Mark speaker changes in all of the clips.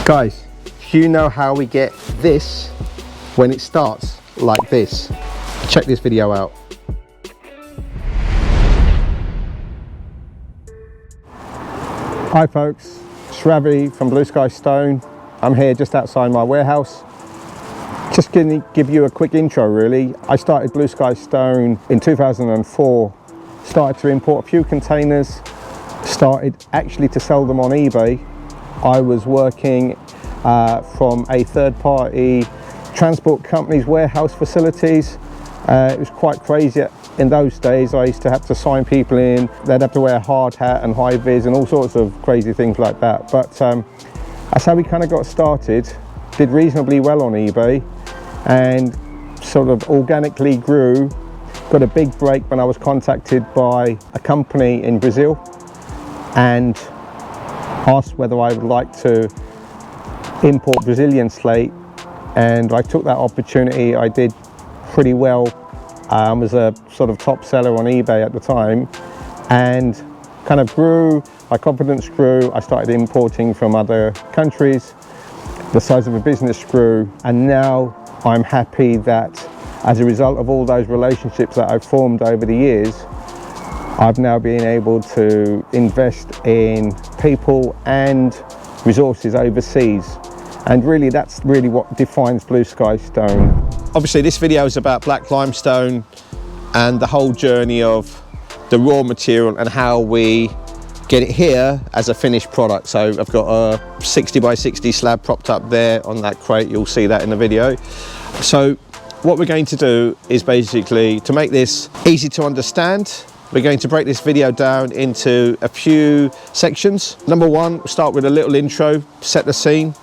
Speaker 1: Guys, do you know how we get this when it starts like this? Check this video out. Hi folks, it's Ravi from Bluesky Stone. I'm here just outside my warehouse. Just going to give you a quick intro really. I started Bluesky Stone in 2004, started to import a few containers, started actually to sell them on eBay. I was working from a third-party transport company's warehouse facilities. It was quite crazy. In those days, I used to have to sign people in. They'd have to wear a hard hat and high vis and all sorts of crazy things like that. But that's how we kind of got started. Did reasonably well on eBay and sort of organically grew. Got a big break when I was contacted by a company in Brazil and asked whether I would like to import Brazilian slate, and I took that opportunity. I did pretty well. I was a sort of top seller on eBay at the time and kind of grew, my confidence grew. I started importing from other countries. The size of the business grew, and now I'm happy that as a result of all those relationships that I've formed over the years, I've now been able to invest in people and resources overseas. And really, that's really what defines Bluesky Stone. Obviously, this video is about black limestone and the whole journey of the raw material and how we get it here as a finished product. So I've got a 60 by 60 slab propped up there on that crate. You'll see that in the video. So what we're going to do is basically, to make this easy to understand, we're going to break this video down into a few sections. Number one, we'll start with a little intro, set the scene.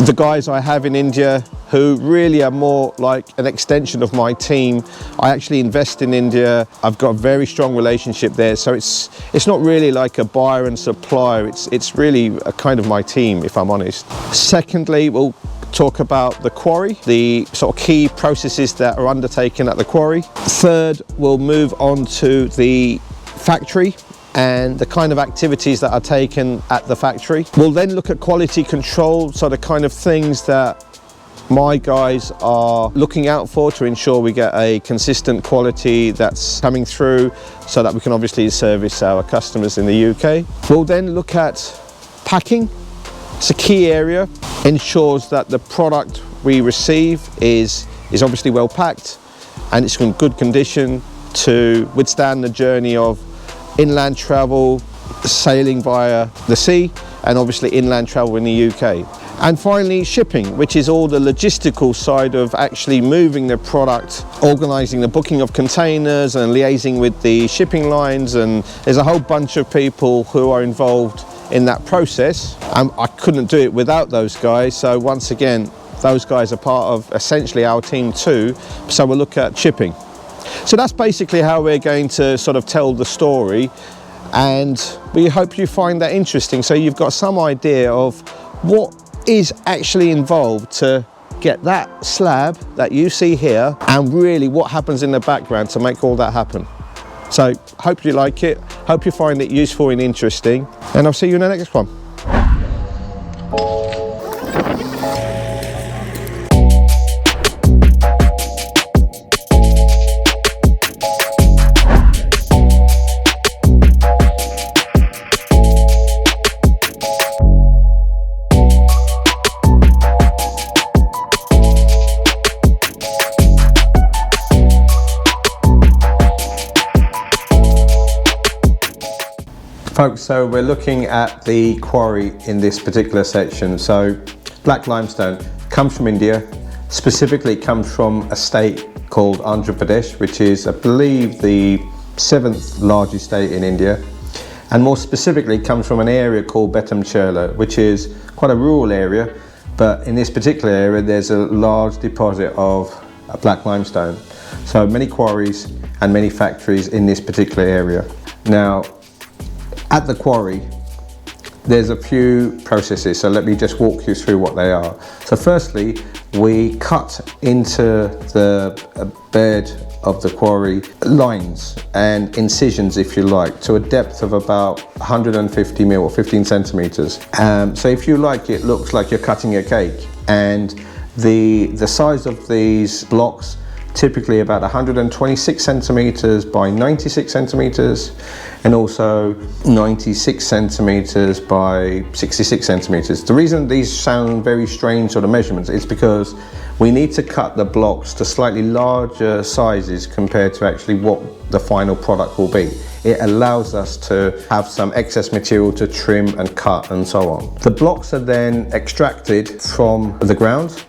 Speaker 1: The guys I have in India who really are more like an extension of my team. I actually invest in India. I've got a very strong relationship there. So it's not really like a buyer and supplier. It's really a kind of my team, if I'm honest. Secondly, we'll talk about the quarry, the sort of key processes that are undertaken at the quarry. Third, we'll move on to the factory and the kind of activities that are taken at the factory. We'll then look at quality control, so the kind of things that my guys are looking out for to ensure we get a consistent quality that's coming through so that we can obviously service our customers in the UK. We'll then look at packing. It's a key area, ensures that the product we receive is obviously well packed and it's in good condition to withstand the journey of inland travel, sailing via the sea, and obviously inland travel in the UK. And finally, shipping, which is all the logistical side of actually moving the product, organising the booking of containers and liaising with the shipping lines, and there's a whole bunch of people who are involved in that process. I couldn't do it without those guys, so once again, those guys are part of essentially our team too, so we'll look at shipping. So that's basically how we're going to sort of tell the story, and we hope you find that interesting, so you've got some idea of what is actually involved to get that slab that you see here and really what happens in the background to make all that happen. So hope you like it, hope you find it useful and interesting, and I'll see you in the next one. Folks, so we're looking at the quarry in this particular section. So black limestone comes from India, specifically comes from a state called Andhra Pradesh, which is, I believe, the 7th largest state in India, and more specifically comes from an area called Betamchela, which is quite a rural area, but in this particular area there's a large deposit of black limestone. So many quarries and many factories in this particular area. Now, at the quarry, there's a few processes, so let me just walk you through what they are. So firstly, we cut into the bed of the quarry lines and incisions, if you like, to a depth of about 150 mil or 15 centimeters. So if you like, it looks like you're cutting a cake, and the size of these blocks typically about 126 centimeters by 96 centimeters, and also 96 centimeters by 66 centimeters. The reason these sound very strange sort of measurements is because we need to cut the blocks to slightly larger sizes compared to actually what the final product will be. It allows us to have some excess material to trim and cut and so on. The blocks are then extracted from the ground,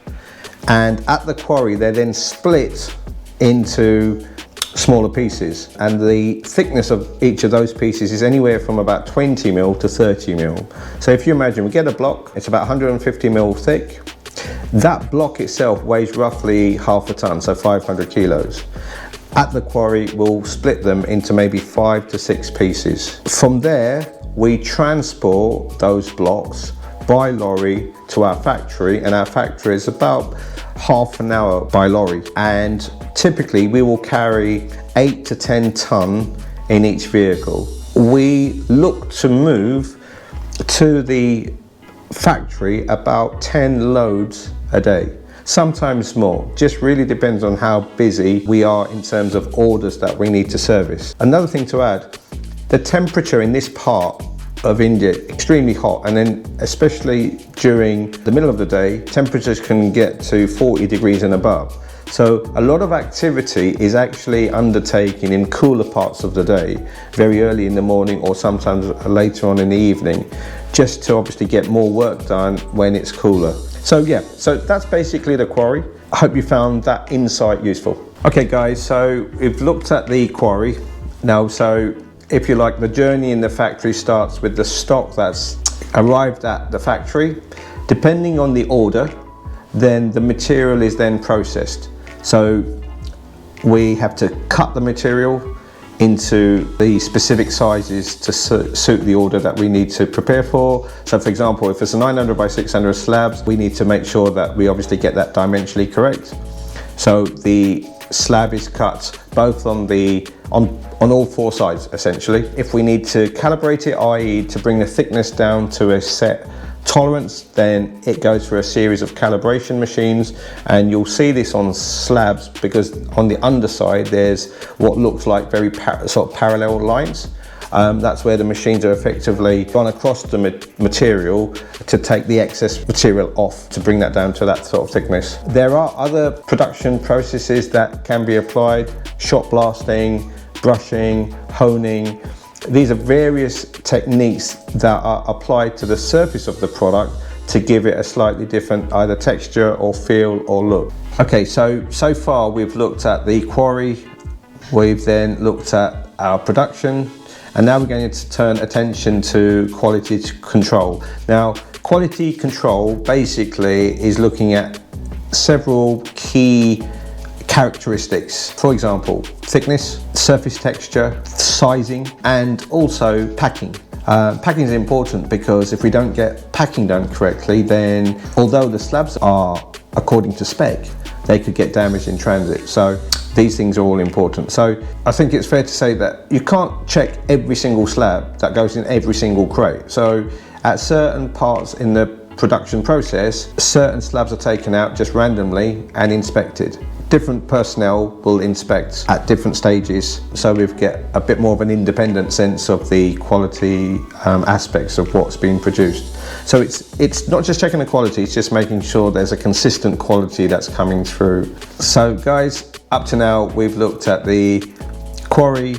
Speaker 1: and at the quarry they're then split into smaller pieces, and the thickness of each of those pieces is anywhere from about 20 mil to 30 mil. So if you imagine, we get a block, it's about 150 mil thick. That block itself weighs roughly half a ton, so 500 kilos. At the quarry, we'll split them into maybe 5 to 6 pieces. From there, we transport those blocks by lorry to our factory, and our factory is about half an hour by lorry, and typically we will carry 8 to 10 ton in each vehicle. We look to move to the factory about 10 loads a day, sometimes more. Just really depends on how busy we are in terms of orders that we need to service. Another thing to add, the temperature in this part of India extremely hot, and then especially during the middle of the day, temperatures can get to 40 degrees and above. So a lot of activity is actually undertaken in cooler parts of the day, very early in the morning or sometimes later on in the evening, just to obviously get more work done when it's cooler. So yeah, so that's basically the quarry. I hope you found that insight useful. Okay guys, so we've looked at the quarry. Now, so if you like, the journey in the factory starts with the stock that's arrived at the factory. Depending on the order, then the material is then processed. So we have to cut the material into the specific sizes to suit the order that we need to prepare for. So for example, if it's a 900 by 600 slabs, we need to make sure that we obviously get that dimensionally correct. So the slab is cut both on all 4 sides essentially. If we need to calibrate it, i.e. to bring the thickness down to a set tolerance, then it goes through a series of calibration machines, and you'll see this on slabs because on the underside there's what looks like very sort of parallel lines. That's where the machines are effectively gone across the material to take the excess material off to bring that down to that sort of thickness. There are other production processes that can be applied: shot blasting, brushing, honing. These are various techniques that are applied to the surface of the product to give it a slightly different either texture or feel or look. Okay, so far we've looked at the quarry, we've then looked at our production, and now we're going to turn attention to quality control. Now, quality control basically is looking at several key characteristics. For example, thickness, surface texture, sizing, and also packing. Packing is important because if we don't get packing done correctly, then although the slabs are according to spec, they could get damaged in transit. So these things are all important. So I think it's fair to say that you can't check every single slab that goes in every single crate. So at certain parts in the production process, certain slabs are taken out just randomly and inspected. Different personnel will inspect at different stages, so we get a bit more of an independent sense of the quality aspects of what's being produced. So it's not just checking the quality, it's just making sure there's a consistent quality that's coming through. So guys, up to now we've looked at the quarry,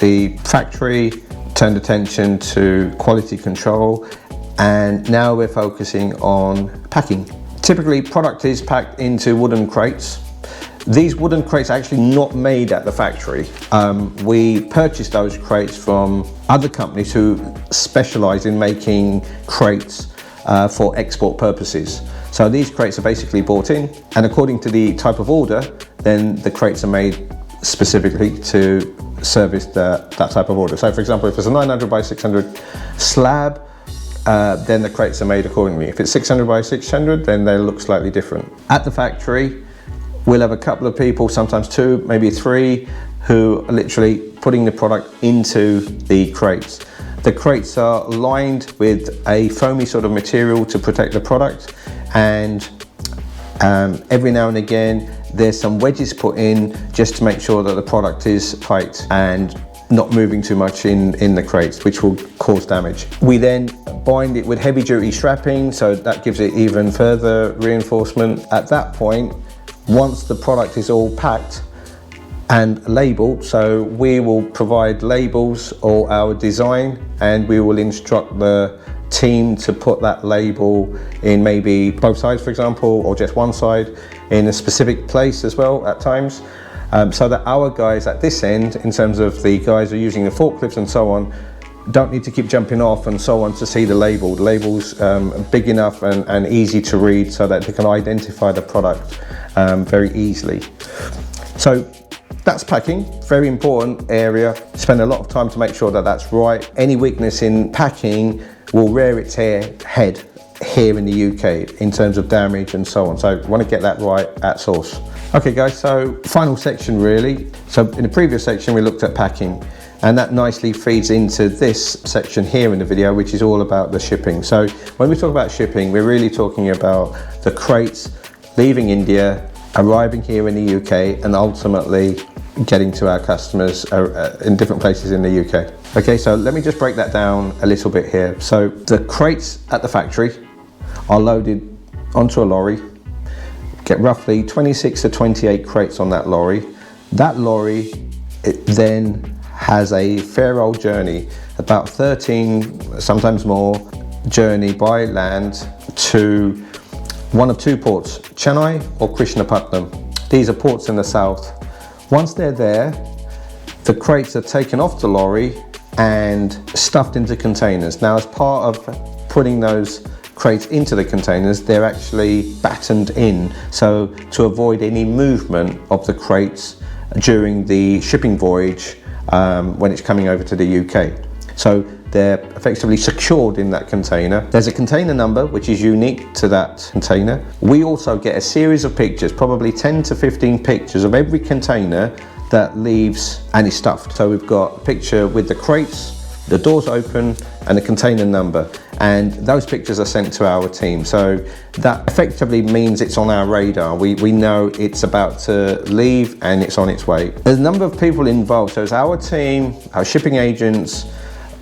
Speaker 1: the factory, turned attention to quality control, and now we're focusing on packing. Typically, product is packed into wooden crates. These wooden crates are actually not made at the factory. We purchase those crates from other companies who specialize in making crates for export purposes. So these crates are basically bought in, and according to the type of order, then the crates are made specifically to service that type of order. So for example, if it's a 900 by 600 slab, then the crates are made accordingly. If it's 600 by 600, then they look slightly different. At the factory, we'll have a couple of people, sometimes 2, maybe 3, who are literally putting the product into the crates. The crates are lined with a foamy sort of material to protect the product, and every now and again there's some wedges put in just to make sure that the product is tight and not moving too much in the crates, which will cause damage. We then bind it with heavy duty strapping, so that gives it even further reinforcement. At that point, once the product is all packed and labeled, so we will provide labels or our design, and we will instruct the team to put that label in maybe both sides, for example, or just one side in a specific place as well at times, so that our guys at this end, in terms of the guys who are using the forklifts and so on, don't need to keep jumping off and so on to see the label. The label's big enough and easy to read so that they can identify the product very easily. So that's packing, very important area. Spend a lot of time to make sure that that's right. Any weakness in packing will rear its head here in the UK in terms of damage and so on. So want to get that right at source. Okay guys, so final section really. So in the previous section we looked at packing, and that nicely feeds into this section here in the video, which is all about the shipping. So when we talk about shipping, we're really talking about the crates leaving India, arriving here in the UK, and ultimately getting to our customers in different places in the UK. Okay, so let me just break that down a little bit here. So the crates at the factory are loaded onto a lorry, get roughly 26 to 28 crates on that lorry. That lorry, it then has a fair old journey, about 13, sometimes more, journey by land to one of 2 ports, Chennai or Krishnapatnam. These are ports in the south. Once they're there, the crates are taken off the lorry and stuffed into containers. Now, as part of putting those crates into the containers, they're actually battened in, so to avoid any movement of the crates during the shipping voyage when it's coming over to the UK. So they're effectively secured in that container. There's a container number which is unique to that container. We also get a series of pictures, probably 10 to 15 pictures of every container that leaves and is stuffed. So we've got a picture with the crates, the doors open, and the container number, and those pictures are sent to our team. So that effectively means it's on our radar. We know it's about to leave and it's on its way. There's a number of people involved, so it's our team, our shipping agents,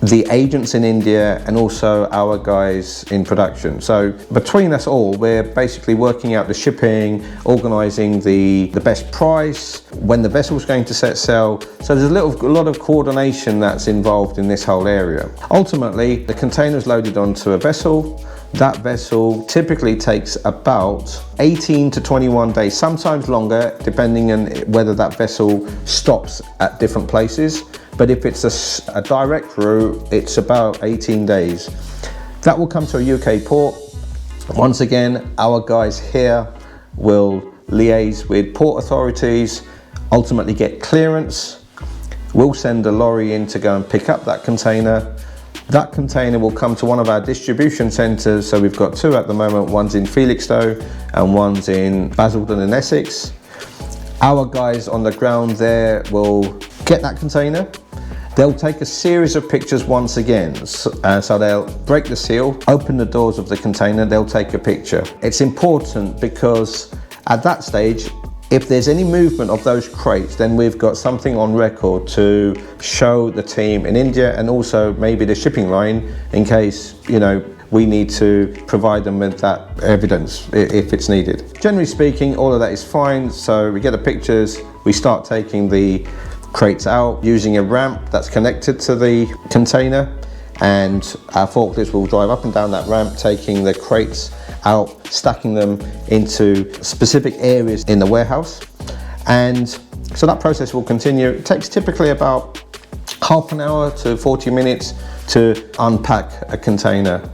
Speaker 1: the agents in India, and also our guys in production. So between us all, we're basically working out the shipping, organising the best price, when the vessel's going to set sail. So there's a lot of coordination that's involved in this whole area. Ultimately, the container is loaded onto a vessel. That vessel typically takes about 18 to 21 days, sometimes longer, depending on whether that vessel stops at different places. But if it's a direct route, it's about 18 days. That will come to a UK port. Once again, our guys here will liaise with port authorities, ultimately get clearance. We'll send a lorry in to go and pick up that container. That container will come to one of our distribution centres. So we've got 2 at the moment. One's in Felixstowe and one's in Basildon in Essex. Our guys on the ground there will get that container. They'll take a series of pictures once again. So they'll break the seal, open the doors of the container, they'll take a picture. It's important because at that stage, if there's any movement of those crates, then we've got something on record to show the team in India, and also maybe the shipping line, in case, you know, we need to provide them with that evidence if it's needed. Generally speaking, all of that is fine. So we get the pictures, we start taking the crates out using a ramp that's connected to the container, and our forklifts will drive up and down that ramp, taking the crates out, stacking them into specific areas in the warehouse. And so that process will continue. It takes typically about half an hour to 40 minutes to unpack a container.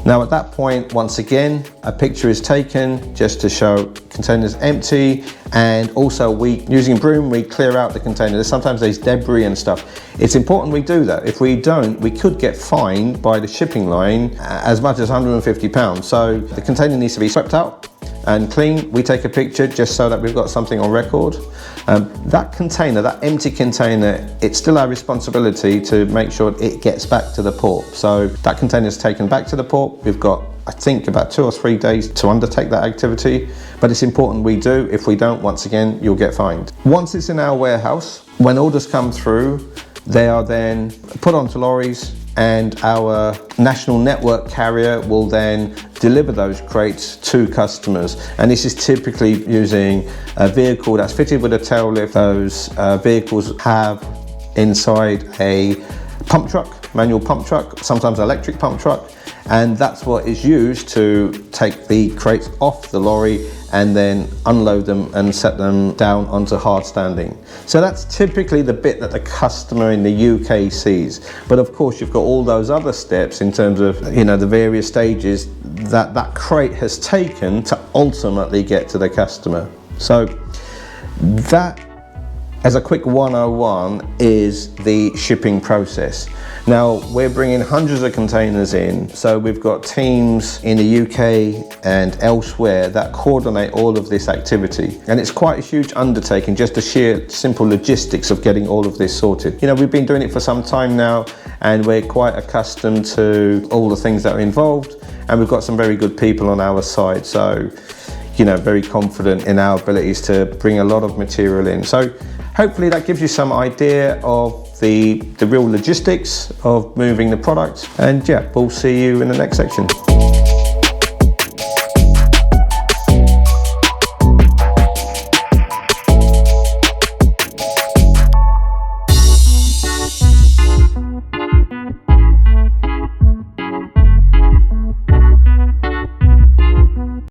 Speaker 1: Now at that point, once again, a picture is taken just to show containers empty, and also using broom, we clear out the container. Sometimes there's debris and stuff. It's important we do that. If we don't, we could get fined by the shipping line as much as £150. So the container needs to be swept out and clean. We take a picture just so that we've got something on record. That container, that empty container, it's still our responsibility to make sure it gets back to the port. So that container is taken back to the port. We've got, I think, about 2 or 3 days to undertake that activity, but it's important we do. If we don't, once again, you'll get fined. Once it's in our warehouse, when orders come through, they are then put onto lorries, and our national network carrier will then deliver those crates to customers. And this is typically using a vehicle that's fitted with a tail lift. Those vehicles have inside a pump truck, manual pump truck, sometimes electric pump truck, and that's what is used to take the crates off the lorry and then unload them and set them down onto hard standing. So that's typically the bit that the customer in the UK sees. But of course, you've got all those other steps in terms of, you know, the various stages that that crate has taken to ultimately get to the customer. So that, as a quick 101, is the shipping process. Now, we're bringing hundreds of containers in, so we've got teams in the UK and elsewhere that coordinate all of this activity. And it's quite a huge undertaking, just the sheer simple logistics of getting all of this sorted. You know, we've been doing it for some time now, and we're quite accustomed to all the things that are involved, and we've got some very good people on our side. So, you know, very confident in our abilities to bring a lot of material in. So hopefully that gives you some idea of the real logistics of moving the product. And yeah, we'll see you in the next section.